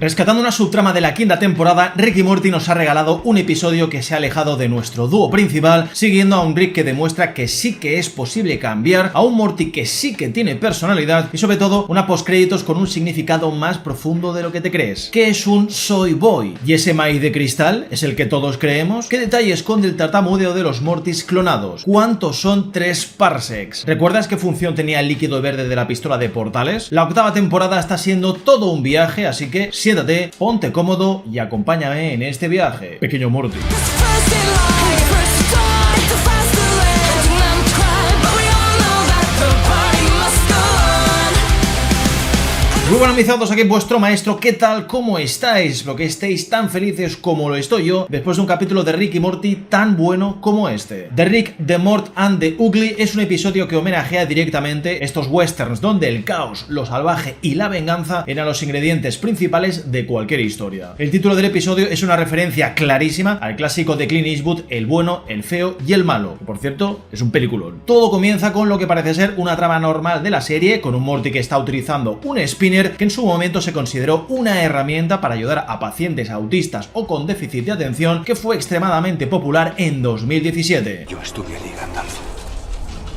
Rescatando una subtrama de la quinta temporada, Rick y Morty nos ha regalado un episodio que se ha alejado de nuestro dúo principal, siguiendo a un Rick que demuestra que sí que es posible cambiar, a un Morty que sí que tiene personalidad y sobre todo una postcréditos con un significado más profundo de lo que te crees. ¿Qué es un soy boy? ¿Y ese maíz de cristal es el que todos creemos? ¿Qué detalle esconde el tartamudeo de los Mortys clonados? ¿Cuántos son 3 parsecs? ¿Recuerdas qué función tenía el líquido verde de la pistola de portales? La octava temporada está siendo todo un viaje, así que siéntate, ponte cómodo y acompáñame en este viaje, pequeño Morty. Muy buenas mis aquí vuestro maestro, ¿qué tal? ¿Cómo estáis? Espero que estéis tan felices como lo estoy yo después de un capítulo de Rick y Morty tan bueno como este. The Rick, The Mort and The Ugly es un episodio que homenajea directamente estos westerns donde el caos, lo salvaje y la venganza eran los ingredientes principales de cualquier historia. El título del episodio es una referencia clarísima al clásico de Clint Eastwood, el bueno, el feo y el malo, que por cierto es un peliculón. Todo comienza con lo que parece ser una trama normal de la serie, con un Morty que está utilizando un spinner que en su momento se consideró una herramienta para ayudar a pacientes autistas o con déficit de atención, que fue extremadamente popular en 2017. Yo estuve allí, Gandalf.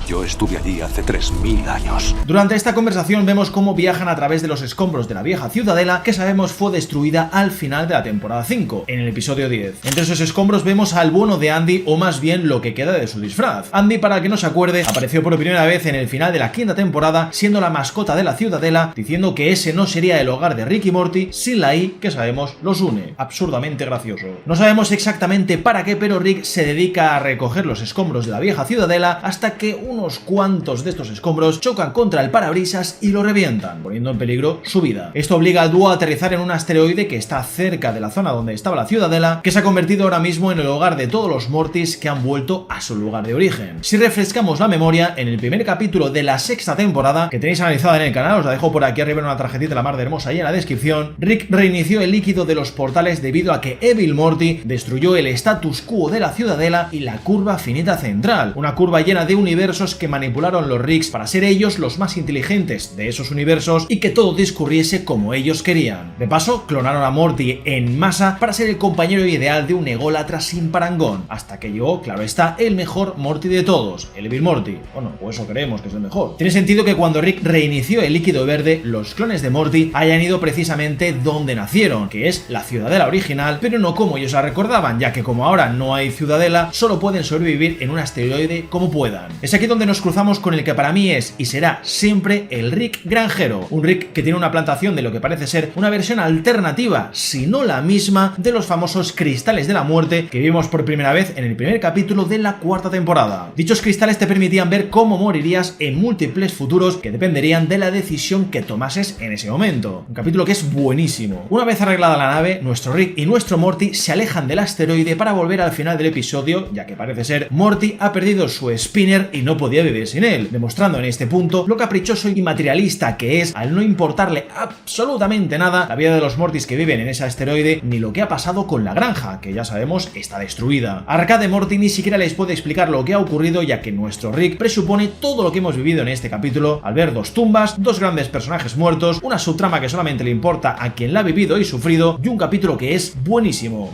Yo estuve allí hace 3000 años. Durante esta conversación vemos cómo viajan a través de los escombros de la vieja ciudadela que sabemos fue destruida al final de la temporada 5, en el episodio 10. Entre esos escombros vemos al bueno de Andy, o más bien lo que queda de su disfraz. Andy, para que no se acuerde, apareció por primera vez en el final de la quinta temporada, siendo la mascota de la ciudadela, diciendo que ese no sería el hogar de Rick y Morty sin la I que sabemos los une. Absurdamente gracioso. No sabemos exactamente para qué, pero Rick se dedica a recoger los escombros de la vieja ciudadela hasta que unos cuantos de estos escombros chocan contra el parabrisas y lo revientan, poniendo en peligro su vida. Esto obliga al dúo a aterrizar en un asteroide que está cerca de la zona donde estaba la ciudadela, que se ha convertido ahora mismo en el hogar de todos los Mortys que han vuelto a su lugar de origen. Si refrescamos la memoria, en el primer capítulo de la sexta temporada, que tenéis analizada en el canal, os la dejo por aquí arriba en una tarjetita la mar de hermosa y en la descripción, Rick reinició el líquido de los portales debido a que Evil Morty destruyó el status quo de la ciudadela y la curva finita central, una curva llena de universos que manipularon los Ricks para ser ellos los más inteligentes de esos universos y que todo discurriese como ellos querían. De paso, clonaron a Morty en masa para ser el compañero ideal de un ególatra sin parangón, hasta que llegó, claro está, el mejor Morty de todos, el Evil Morty. Bueno, o eso creemos que es el mejor. Tiene sentido que cuando Rick reinició el líquido verde, los clones de Morty hayan ido precisamente donde nacieron, que es la ciudadela original, pero no como ellos la recordaban, ya que como ahora no hay ciudadela, solo pueden sobrevivir en un asteroide como puedan. Es aquí donde nos cruzamos con el que para mí es y será siempre el Rick granjero, un Rick que tiene una plantación de lo que parece ser una versión alternativa, si no la misma, de los famosos cristales de la muerte que vimos por primera vez en el primer capítulo de la cuarta temporada. Dichos cristales te permitían ver cómo morirías en múltiples futuros que dependerían de la decisión que tomases en ese momento. Un capítulo que es buenísimo. Una vez arreglada la nave, nuestro Rick y nuestro Morty se alejan del asteroide para volver al final del episodio, ya que parece ser Morty ha perdido su spinner y no podía vivir sin él, demostrando en este punto lo caprichoso y materialista que es al no importarle absolutamente nada la vida de los Mortys que viven en ese asteroide ni lo que ha pasado con la granja, que ya sabemos está destruida. Arcade Morty ni siquiera les puede explicar lo que ha ocurrido, ya que nuestro Rick presupone todo lo que hemos vivido en este capítulo al ver 2 tumbas, 2 grandes personajes muertos, una subtrama que solamente le importa a quien la ha vivido y sufrido y un capítulo que es buenísimo.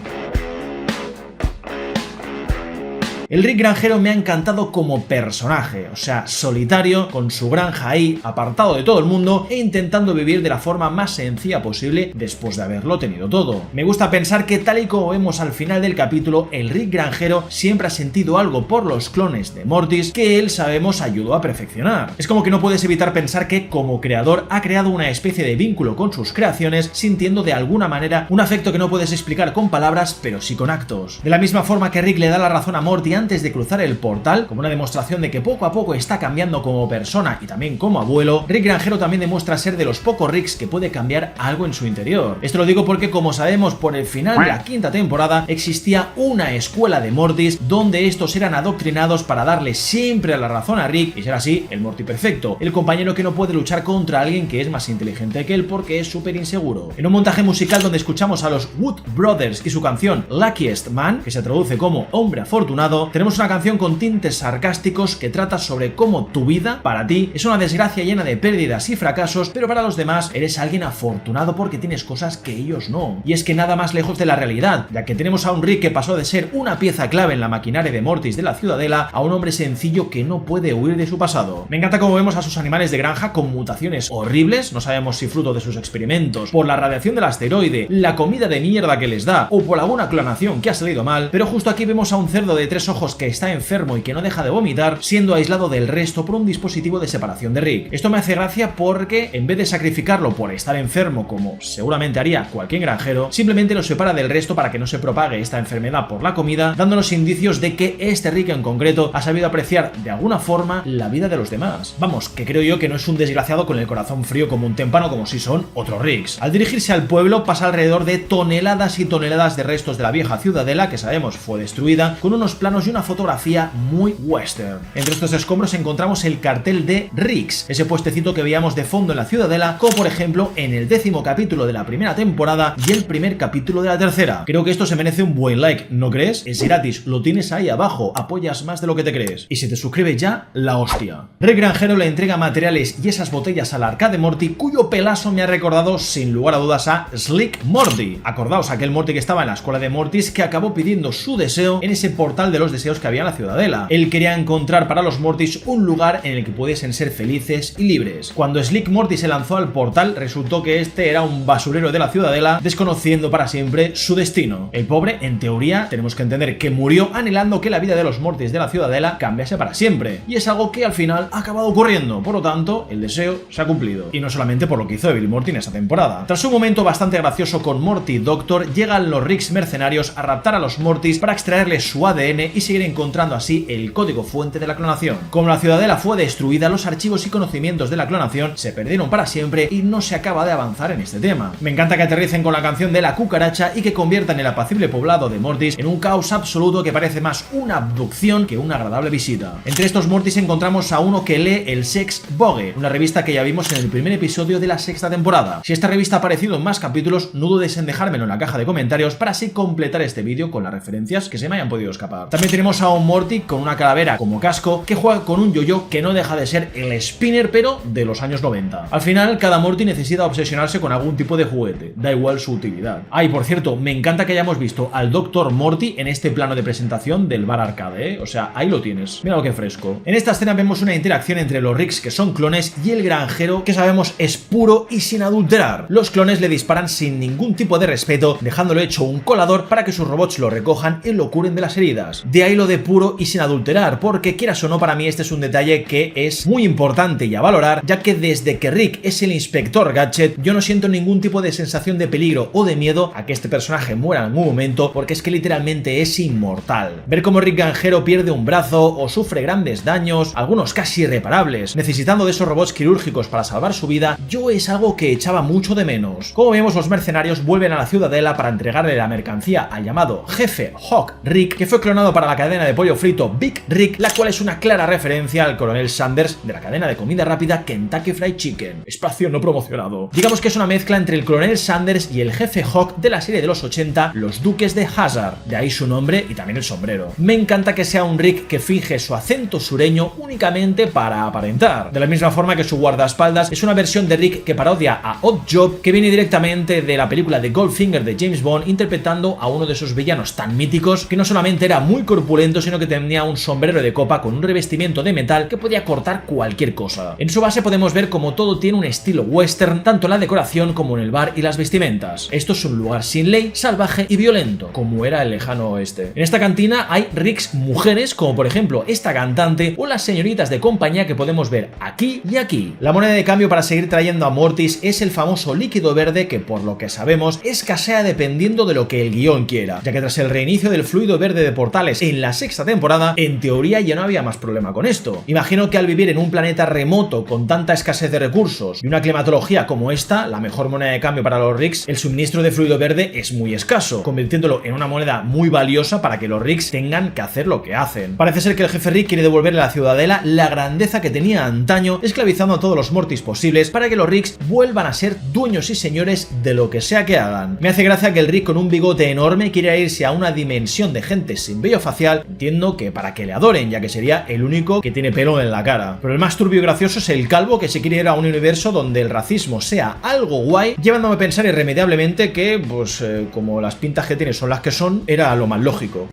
El Rick granjero me ha encantado como personaje, o sea, solitario, con su granja ahí, apartado de todo el mundo e intentando vivir de la forma más sencilla posible después de haberlo tenido todo. Me gusta pensar que tal y como vemos al final del capítulo, el Rick granjero siempre ha sentido algo por los clones de Mortys que él sabemos ayudó a perfeccionar. Es como que no puedes evitar pensar que como creador ha creado una especie de vínculo con sus creaciones, sintiendo de alguna manera un afecto que no puedes explicar con palabras, pero sí con actos. De la misma forma que Rick le da la razón a Morty antes de cruzar el portal, como una demostración de que poco a poco está cambiando como persona y también como abuelo, Rick granjero también demuestra ser de los pocos Ricks que puede cambiar algo en su interior. Esto lo digo porque, como sabemos, por el final de la quinta temporada existía una escuela de Mortys donde estos eran adoctrinados para darle siempre la razón a Rick y ser así el Morty perfecto, el compañero que no puede luchar contra alguien que es más inteligente que él porque es súper inseguro. En un montaje musical donde escuchamos a los Wood Brothers y su canción Luckiest Man, que se traduce como hombre afortunado, tenemos una canción con tintes sarcásticos que trata sobre cómo tu vida, para ti, es una desgracia llena de pérdidas y fracasos, pero para los demás eres alguien afortunado porque tienes cosas que ellos no. Y es que nada más lejos de la realidad, ya que tenemos a un Rick que pasó de ser una pieza clave en la maquinaria de Mortis de la Ciudadela a un hombre sencillo que no puede huir de su pasado. Me encanta cómo vemos a sus animales de granja con mutaciones horribles, no sabemos si fruto de sus experimentos, por la radiación del asteroide, la comida de mierda que les da o por alguna clonación que ha salido mal, pero justo aquí vemos a un cerdo de 3 ojos que está enfermo y que no deja de vomitar, siendo aislado del resto por un dispositivo de separación de Rick. Esto me hace gracia porque en vez de sacrificarlo por estar enfermo como seguramente haría cualquier granjero, simplemente lo separa del resto para que no se propague esta enfermedad por la comida, dándonos indicios de que este Rick en concreto ha sabido apreciar de alguna forma la vida de los demás. Vamos, que creo yo que no es un desgraciado con el corazón frío como un témpano como si son otros Ricks. Al dirigirse al pueblo pasa alrededor de toneladas y toneladas de restos de la vieja ciudadela que sabemos fue destruida, con unos planos y una fotografía muy western. Entre estos escombros encontramos el cartel de Ricks, ese puestecito que veíamos de fondo en la ciudadela, como por ejemplo en el 10º capítulo de la primera temporada y el primer capítulo de la tercera. Creo que esto se merece un buen like, ¿no crees? Es gratis, lo tienes ahí abajo, apoyas más de lo que te crees. Y si te suscribes ya, la hostia. Rick Granjero le entrega materiales y esas botellas al arcade Morty, cuyo pelazo me ha recordado sin lugar a dudas a Slick Morty. Acordaos aquel Morty que estaba en la escuela de Mortis que acabó pidiendo su deseo en ese portal de los deseos que había en la ciudadela. Él quería encontrar para los Mortis un lugar en el que pudiesen ser felices y libres. Cuando Slick Morty se lanzó al portal, resultó que este era un basurero de la ciudadela, desconociendo para siempre su destino. El pobre, en teoría, tenemos que entender que murió anhelando que la vida de los Mortis de la ciudadela cambiase para siempre. Y es algo que al final ha acabado ocurriendo. Por lo tanto, el deseo se ha cumplido. Y no solamente por lo que hizo Evil Morty en esa temporada. Tras un momento bastante gracioso con Morty y Doctor, llegan los Ricks mercenarios a raptar a los Mortis para extraerles su ADN y seguir encontrando así el código fuente de la clonación. Como la ciudadela fue destruida, los archivos y conocimientos de la clonación se perdieron para siempre y no se acaba de avanzar en este tema. Me encanta que aterricen con la canción de la cucaracha y que conviertan el apacible poblado de Mortis en un caos absoluto que parece más una abducción que una agradable visita. Entre estos Mortis encontramos a uno que lee el Sex Vogue, una revista que ya vimos en el primer episodio de la 6ª temporada. Si esta revista ha aparecido en más capítulos, no dudes en dejármelo en la caja de comentarios para así completar este vídeo con las referencias que se me hayan podido escapar. También tenemos a un Morty con una calavera como casco que juega con un yo-yo que no deja de ser el spinner pero de los años 90. Al final, cada Morty necesita obsesionarse con algún tipo de juguete, da igual su utilidad. Ah, y por cierto, me encanta que hayamos visto al Dr. Morty en este plano de presentación del bar arcade, O sea, ahí lo tienes. Mira lo que fresco. En esta escena vemos una interacción entre los Ricks que son clones y el granjero que sabemos es puro y sin adulterar. Los clones le disparan sin ningún tipo de respeto, dejándolo hecho un colador para que sus robots lo recojan y lo curen de las heridas. De ahí lo de puro y sin adulterar, porque quieras o no, para mí este es un detalle que es muy importante y a valorar, ya que desde que Rick es el inspector Gadget, yo no siento ningún tipo de sensación de peligro o de miedo a que este personaje muera en algún momento, porque es que literalmente es inmortal. Ver cómo Rick Granjero pierde un brazo o sufre grandes daños, algunos casi irreparables, necesitando de esos robots quirúrgicos para salvar su vida, yo es algo que echaba mucho de menos. Como vemos, los mercenarios vuelven a la ciudadela para entregarle la mercancía al llamado jefe Hawk Rick, que fue clonado para la cadena de pollo frito Big Rick, la cual es una clara referencia al coronel Sanders de la cadena de comida rápida Kentucky Fried Chicken. Espacio no promocionado. Digamos que es una mezcla entre el coronel Sanders y el jefe Hawk de la serie de los 80, Los Duques de Hazzard. De ahí su nombre y también el sombrero. Me encanta que sea un Rick que finge su acento sureño únicamente para aparentar. De la misma forma que su guardaespaldas es una versión de Rick que parodia a Oddjob, que viene directamente de la película de Goldfinger de James Bond, interpretando a uno de esos villanos tan míticos que no solamente era muy corpulento, sino que tenía un sombrero de copa con un revestimiento de metal que podía cortar cualquier cosa. En su base podemos ver como todo tiene un estilo western, tanto en la decoración como en el bar y las vestimentas. Esto es un lugar sin ley, salvaje y violento, como era el lejano oeste. En esta cantina hay Ricks mujeres, como por ejemplo esta cantante o las señoritas de compañía que podemos ver aquí y aquí. La moneda de cambio para seguir trayendo a Mortis es el famoso líquido verde que, por lo que sabemos, escasea dependiendo de lo que el guión quiera, ya que tras el reinicio del fluido verde de portales en la 6ª temporada, en teoría ya no había más problema con esto. Imagino que al vivir en un planeta remoto con tanta escasez de recursos y una climatología como esta, la mejor moneda de cambio para los Ricks, el suministro de fluido verde es muy escaso, convirtiéndolo en una moneda muy valiosa para que los Ricks tengan que hacer lo que hacen. Parece ser que el jefe Rick quiere devolverle a la ciudadela la grandeza que tenía antaño, esclavizando a todos los Mortis posibles para que los Ricks vuelvan a ser dueños y señores de lo que sea que hagan. Me hace gracia que el Rick con un bigote enorme quiera irse a una dimensión de gente sin vello facial facial, entiendo que para que le adoren, ya que sería el único que tiene pelo en la cara. Pero el más turbio y gracioso es el calvo que se quiere ir a un universo donde el racismo sea algo guay, llevándome a pensar irremediablemente que, pues, como las pintas que tiene son las que son, era lo más lógico.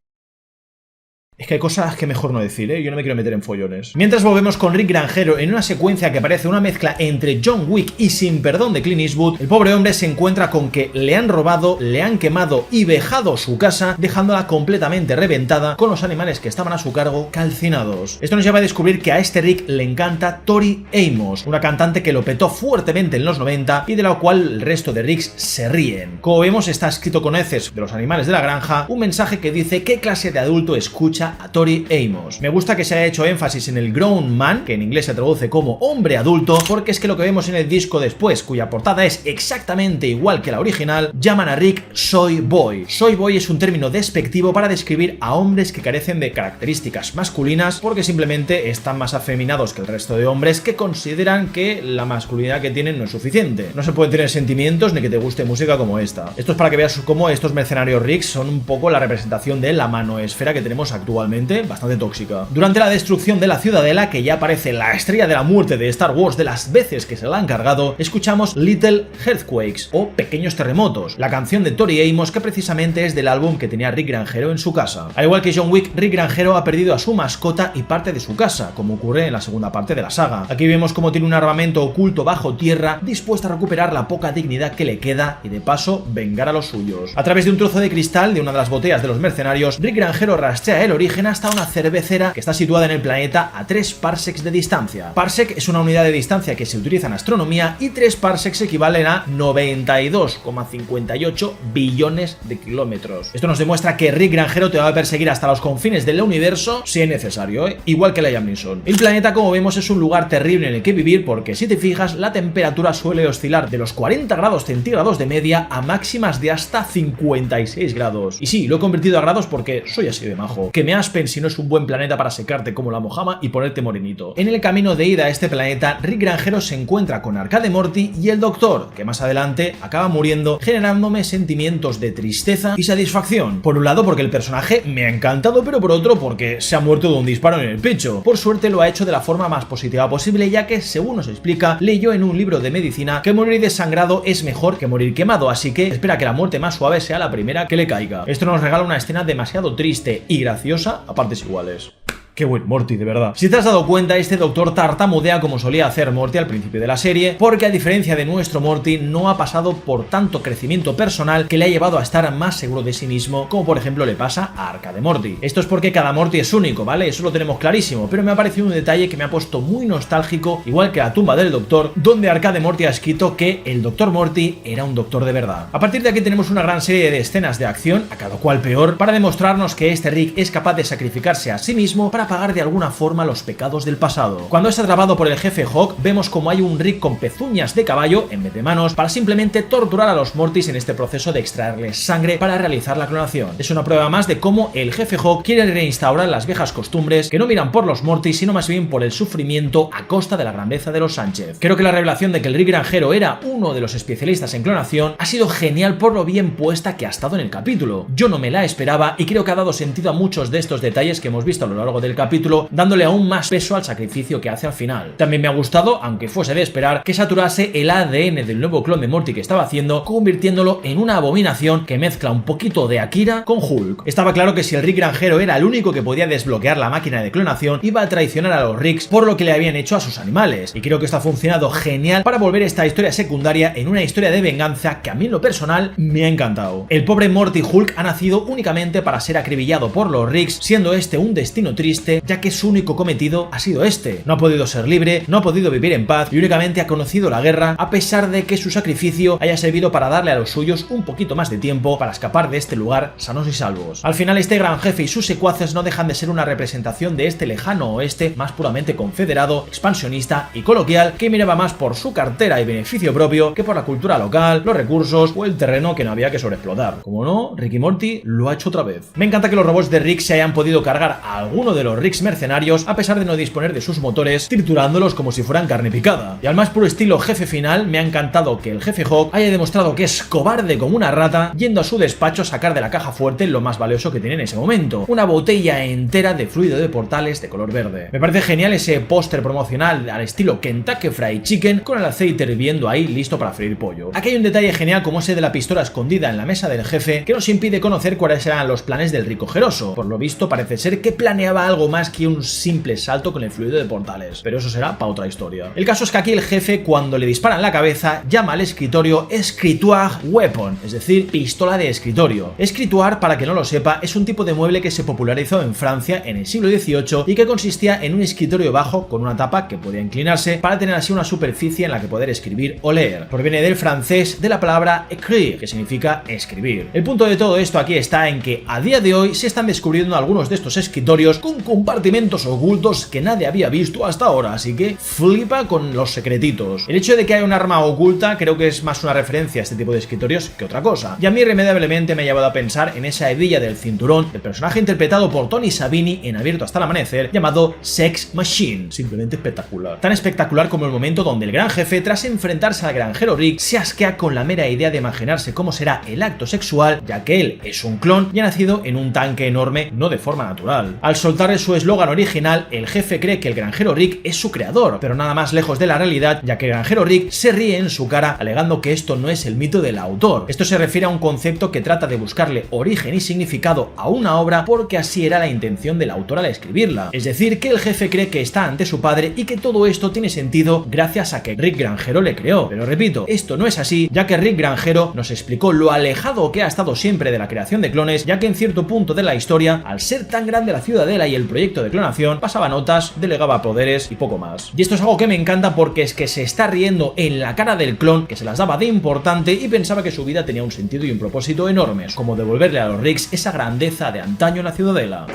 Es que hay cosas que mejor no decir, yo no me quiero meter en follones. Mientras volvemos con Rick Granjero en una secuencia que parece una mezcla entre John Wick y Sin Perdón de Clint Eastwood, el pobre hombre se encuentra con que le han robado, le han quemado y vejado su casa, dejándola completamente reventada, con los animales que estaban a su cargo calcinados. Esto nos lleva a descubrir que a este Rick le encanta Tori Amos, una cantante que lo petó fuertemente en los 90 y de la cual el resto de Ricks se ríen. Como vemos, está escrito con heces de los animales de la granja un mensaje que dice qué clase de adulto escucha a Tori Amos. Me gusta que se haya hecho énfasis en el grown man, que en inglés se traduce como hombre adulto, porque es que lo que vemos en el disco después, cuya portada es exactamente igual que la original, llaman a Rick Soy Boy. Soy Boy es un término despectivo para describir a hombres que carecen de características masculinas porque simplemente están más afeminados que el resto de hombres que consideran que la masculinidad que tienen no es suficiente. No se puede tener sentimientos ni que te guste música como esta. Esto es para que veas cómo estos mercenarios Ricks son un poco la representación de la manoesfera que tenemos actualmente, bastante tóxica. Durante la destrucción de la ciudadela, que ya aparece la estrella de la muerte de Star Wars de las veces que se la han cargado, escuchamos Little Earthquakes o Pequeños Terremotos, la canción de Tori Amos que precisamente es del álbum que tenía Rick Granjero en su casa. Al igual que John Wick, Rick Granjero ha perdido a su mascota y parte de su casa, como ocurre en la segunda parte de la saga. Aquí vemos cómo tiene un armamento oculto bajo tierra, dispuesto a recuperar la poca dignidad que le queda y de paso vengar a los suyos. A través de un trozo de cristal de una de las botellas de los mercenarios, Rick Granjero rastrea el origen hasta una cervecera que está situada en el planeta a 3 parsecs de distancia. Parsec es una unidad de distancia que se utiliza en astronomía y 3 parsecs equivalen a 92,58 billones de kilómetros. Esto nos demuestra que Rick Granjero te va a perseguir hasta los confines del universo si es necesario, igual que Liam Neeson. El planeta, como vemos, es un lugar terrible en el que vivir porque, si te fijas, la temperatura suele oscilar de los 40 grados centígrados de media a máximas de hasta 56 grados. Y sí, lo he convertido a grados porque soy así de majo. Que me aspen si no es un buen planeta para secarte como la mojama y ponerte morenito. En el camino de ida a este planeta, Rick Granjero se encuentra con Arcade Morty y el Doctor, que más adelante acaba muriendo, generándome sentimientos de tristeza y satisfacción. Por un lado porque el personaje me ha encantado, pero por otro porque se ha muerto de un disparo en el pecho. Por suerte lo ha hecho de la forma más positiva posible, ya que, según nos explica, leyó en un libro de medicina que morir desangrado es mejor que morir quemado, así que espera que la muerte más suave sea la primera que le caiga. Esto nos regala una escena demasiado triste y graciosa a partes iguales. Qué buen Morty, de verdad. Si te has dado cuenta, este doctor tartamudea como solía hacer Morty al principio de la serie, porque a diferencia de nuestro Morty, no ha pasado por tanto crecimiento personal que le ha llevado a estar más seguro de sí mismo, como por ejemplo le pasa a Arcade Morty. Esto es porque cada Morty es único, ¿vale? Eso lo tenemos clarísimo, pero me ha parecido un detalle que me ha puesto muy nostálgico, igual que la tumba del doctor, donde Arcade Morty ha escrito que el doctor Morty era un doctor de verdad. A partir de aquí tenemos una gran serie de escenas de acción, a cada cual peor, para demostrarnos que este Rick es capaz de sacrificarse a sí mismo para pagar de alguna forma los pecados del pasado. Cuando es atrapado por el jefe Hawk, vemos como hay un Rick con pezuñas de caballo en vez de manos para simplemente torturar a los Mortys en este proceso de extraerles sangre para realizar la clonación. Es una prueba más de cómo el jefe Hawk quiere reinstaurar las viejas costumbres que no miran por los Mortys, sino más bien por el sufrimiento a costa de la grandeza de los Sánchez. Creo que la revelación de que el Rick Granjero era uno de los especialistas en clonación ha sido genial por lo bien puesta que ha estado en el capítulo. Yo no me la esperaba y creo que ha dado sentido a muchos de estos detalles que hemos visto a lo largo del capítulo, dándole aún más peso al sacrificio que hace al final. También me ha gustado, aunque fuese de esperar, que saturase el ADN del nuevo clon de Morty que estaba haciendo, convirtiéndolo en una abominación que mezcla un poquito de Akira con Hulk. Estaba claro que si el Rick Granjero era el único que podía desbloquear la máquina de clonación, iba a traicionar a los Ricks por lo que le habían hecho a sus animales. Y creo que esto ha funcionado genial para volver esta historia secundaria en una historia de venganza que a mí en lo personal me ha encantado. El pobre Morty Hulk ha nacido únicamente para ser acribillado por los Ricks, siendo este un destino triste, ya que su único cometido ha sido este. No ha podido ser libre, no ha podido vivir en paz y únicamente ha conocido la guerra, a pesar de que su sacrificio haya servido para darle a los suyos un poquito más de tiempo para escapar de este lugar sanos y salvos. Al final, este gran jefe y sus secuaces no dejan de ser una representación de este lejano oeste más puramente confederado, expansionista y coloquial, que miraba más por su cartera y beneficio propio que por la cultura local, los recursos o el terreno que no había que sobreexplotar. Como no, Rick y Morty lo ha hecho otra vez. Me encanta que los robots de Rick se hayan podido cargar a alguno de los los Riggs mercenarios a pesar de no disponer de sus motores, triturándolos como si fueran carne picada. Y al más puro estilo jefe final, me ha encantado que el jefe Hawk haya demostrado que es cobarde como una rata, yendo a su despacho a sacar de la caja fuerte lo más valioso que tiene en ese momento, una botella entera de fluido de portales de color verde. Me parece genial ese póster promocional al estilo Kentucky Fried Chicken con el aceite hirviendo ahí listo para freír pollo. Aquí hay un detalle genial como ese de la pistola escondida en la mesa del jefe que nos impide conocer cuáles eran los planes del rico ojeroso. Por lo visto parece ser que planeaba algo más que un simple salto con el fluido de portales, pero eso será para otra historia. El caso es que aquí el jefe, cuando le disparan la cabeza, llama al escritorio Escritoire Weapon, es decir, pistola de escritorio. Escritoire, para que no lo sepa, es un tipo de mueble que se popularizó en Francia en el siglo XVIII y que consistía en un escritorio bajo con una tapa que podía inclinarse para tener así una superficie en la que poder escribir o leer. Proviene del francés de la palabra écrire, que significa escribir. El punto de todo esto aquí está en que a día de hoy se están descubriendo algunos de estos escritorios con compartimentos ocultos que nadie había visto hasta ahora, así que flipa con los secretitos. El hecho de que haya un arma oculta creo que es más una referencia a este tipo de escritorios que otra cosa, y a mí irremediablemente me ha llevado a pensar en esa hebilla del cinturón del personaje interpretado por Tony Savini en Abierto hasta el amanecer, llamado Sex Machine. Simplemente espectacular. Tan espectacular como el momento donde el gran jefe, tras enfrentarse al granjero Rick, se asquea con la mera idea de imaginarse cómo será el acto sexual, ya que él es un clon y ha nacido en un tanque enorme, no de forma natural. Al soltarle su eslogan original, el jefe cree que el granjero Rick es su creador, pero nada más lejos de la realidad, ya que el granjero Rick se ríe en su cara alegando que esto no es el mito del autor. Esto se refiere a un concepto que trata de buscarle origen y significado a una obra porque así era la intención del autor al escribirla. Es decir, que el jefe cree que está ante su padre y que todo esto tiene sentido gracias a que Rick Granjero le creó. Pero repito, esto no es así, ya que Rick Granjero nos explicó lo alejado que ha estado siempre de la creación de clones, ya que en cierto punto de la historia, al ser tan grande la ciudadela y el proyecto de clonación, pasaba notas, delegaba poderes y poco más. Y esto es algo que me encanta porque es que se está riendo en la cara del clon, que se las daba de importante y pensaba que su vida tenía un sentido y un propósito enormes, como devolverle a los Ricks esa grandeza de antaño en la ciudadela.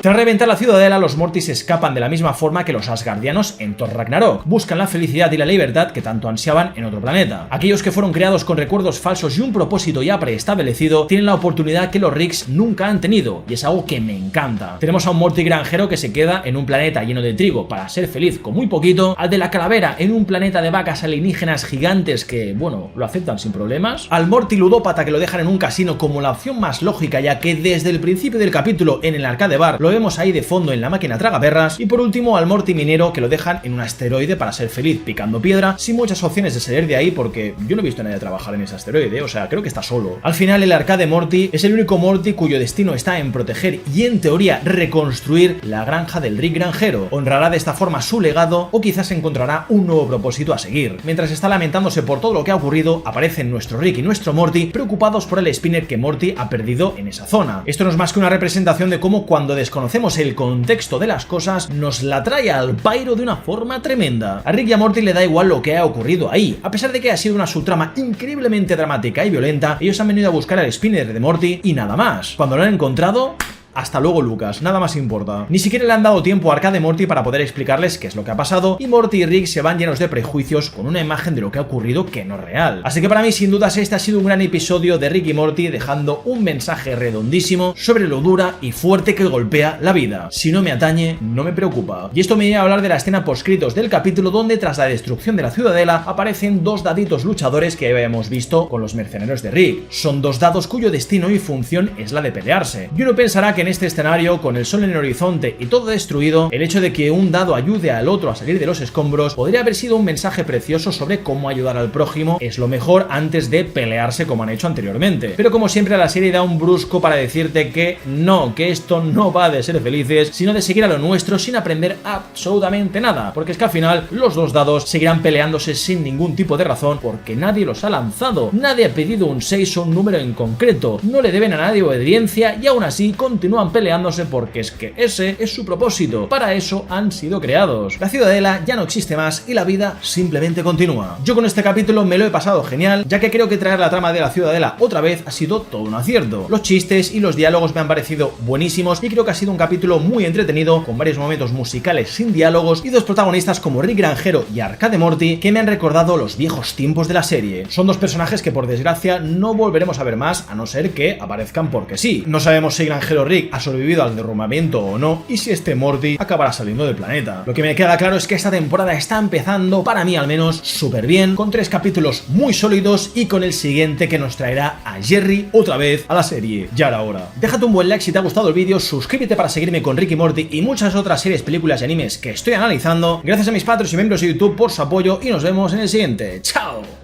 Tras reventar la ciudadela, los Mortis escapan de la misma forma que los Asgardianos en Thor Ragnarok. Buscan la felicidad y la libertad que tanto ansiaban en otro planeta. Aquellos que fueron creados con recuerdos falsos y un propósito ya preestablecido tienen la oportunidad que los Ricks nunca han tenido, y es algo que me encanta. Tenemos a un Morty granjero que se queda en un planeta lleno de trigo para ser feliz con muy poquito, al de la calavera en un planeta de vacas alienígenas gigantes que, bueno, lo aceptan sin problemas, al Morty ludópata que lo dejan en un casino como la opción más lógica, ya que desde el principio del capítulo en el arcade bar lo vemos ahí de fondo en la máquina tragaperras, y por último al Morty minero que lo dejan en un asteroide para ser feliz picando piedra, sin muchas opciones de salir de ahí porque yo no he visto a nadie trabajar en ese asteroide, o sea, creo que está solo. Al final el arcade Morty es el único Morty cuyo destino está en proteger y en teoría reconstruir la granja del Rick Granjero. Honrará de esta forma su legado o quizás encontrará un nuevo propósito a seguir. Mientras está lamentándose por todo lo que ha ocurrido, aparecen nuestro Rick y nuestro Morty preocupados por el spinner que Morty ha perdido en esa zona. Esto no es más que una representación de cómo cuando desconocemos el contexto de las cosas nos la trae al pairo de una forma tremenda. A Rick y a Morty le da igual lo que ha ocurrido ahí. A pesar de que ha sido una subtrama increíblemente dramática y violenta, ellos han venido a buscar al spinner de Morty y nada más. Cuando lo han encontrado... hasta luego, Lucas, nada más importa. Ni siquiera le han dado tiempo a Arcade Morty para poder explicarles qué es lo que ha pasado, y Morty y Rick se van llenos de prejuicios con una imagen de lo que ha ocurrido que no es real. Así que para mí, sin dudas, este ha sido un gran episodio de Rick y Morty, dejando un mensaje redondísimo sobre lo dura y fuerte que golpea la vida. Si no me atañe, no me preocupa. Y esto me lleva a hablar de la escena postcritos del capítulo, donde tras la destrucción de la ciudadela aparecen dos daditos luchadores que habíamos visto con los mercenarios de Rick. Son dos dados cuyo destino y función es la de pelearse. Y uno pensará que en este escenario, con el sol en el horizonte y todo destruido, el hecho de que un dado ayude al otro a salir de los escombros podría haber sido un mensaje precioso sobre cómo ayudar al prójimo es lo mejor antes de pelearse como han hecho anteriormente. Pero como siempre, la serie da un brusco para decirte que no, que esto no va de ser felices, sino de seguir a lo nuestro sin aprender absolutamente nada, porque es que al final los dos dados seguirán peleándose sin ningún tipo de razón porque nadie los ha lanzado, nadie ha pedido un 6 o un número en concreto, no le deben a nadie obediencia y aún así continúan continúan peleándose porque es que ese es su propósito, para eso han sido creados. La Ciudadela ya no existe más y la vida simplemente continúa. Yo con este capítulo me lo he pasado genial, ya que creo que traer la trama de la Ciudadela otra vez ha sido todo un acierto. Los chistes y los diálogos me han parecido buenísimos y creo que ha sido un capítulo muy entretenido, con varios momentos musicales sin diálogos y dos protagonistas como Rick Granjero y Arcade Morty que me han recordado los viejos tiempos de la serie. Son dos personajes que por desgracia no volveremos a ver más, a no ser que aparezcan porque sí. No sabemos si Granjero Rick ha sobrevivido al derrumbamiento o no, y si este Morty acabará saliendo del planeta. Lo que me queda claro es que esta temporada está empezando, para mí al menos, súper bien, con 3 capítulos muy sólidos y con el siguiente que nos traerá a Jerry otra vez a la serie. Ya era hora. Déjate un buen like si te ha gustado el vídeo, suscríbete para seguirme con Rick y Morty y muchas otras series, películas y animes que estoy analizando. Gracias a mis patrons y miembros de YouTube por su apoyo y nos vemos en el siguiente. ¡Chao!